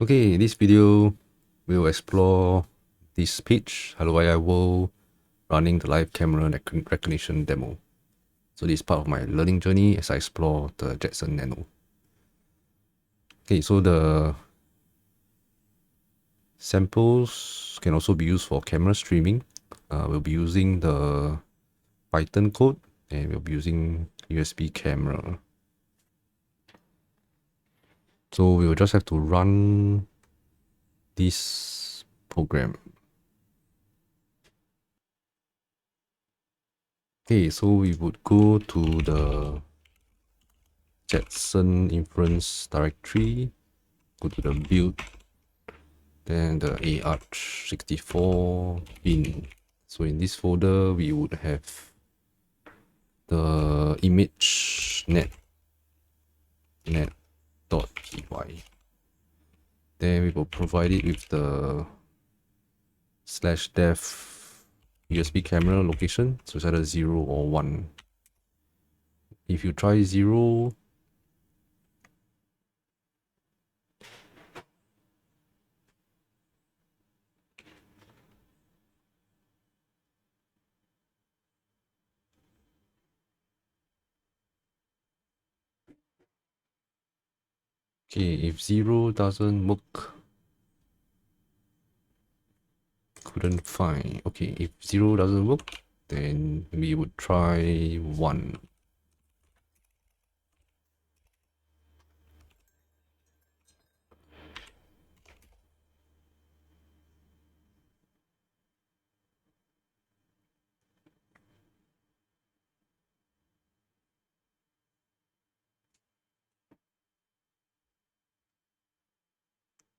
Okay, this video will explore this page, Hello AI World, running the live camera recognition demo. So this is part of my learning journey as I explore the Jetson Nano. Okay, so the samples can also be used for camera streaming. We'll be using the Python code and we'll be using USB camera. So we'll just have to run this program. Okay, so we would go to the Jetson inference directory, go to the build, then the AArch64 bin. So in this folder, we would have the image net.py. Then we will provide it with the /dev USB camera location. So it's either 0 or 1. If you try 0, okay, if 0 doesn't work, couldn't find. Okay, if 0 doesn't work, then we would try 1.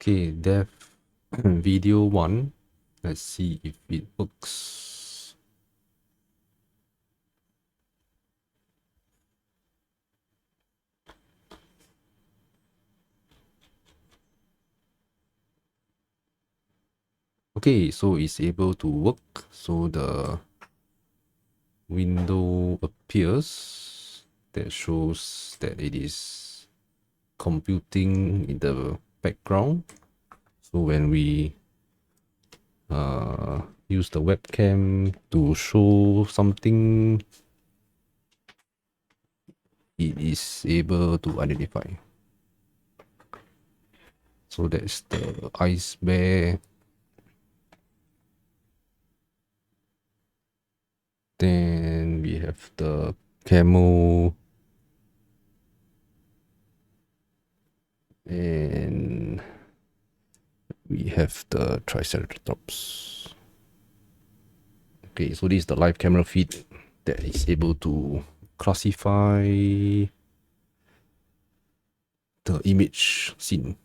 Okay, dev video 1. Let's see if it works. Okay, so it's able to work. So the window appears that shows that it is computing in the background. So when we use the webcam to show something, it is able to identify. So that's the ice bear. Then we have the camel. And we have the Triceratops. Okay, so this is the live camera feed that is able to classify the image scene.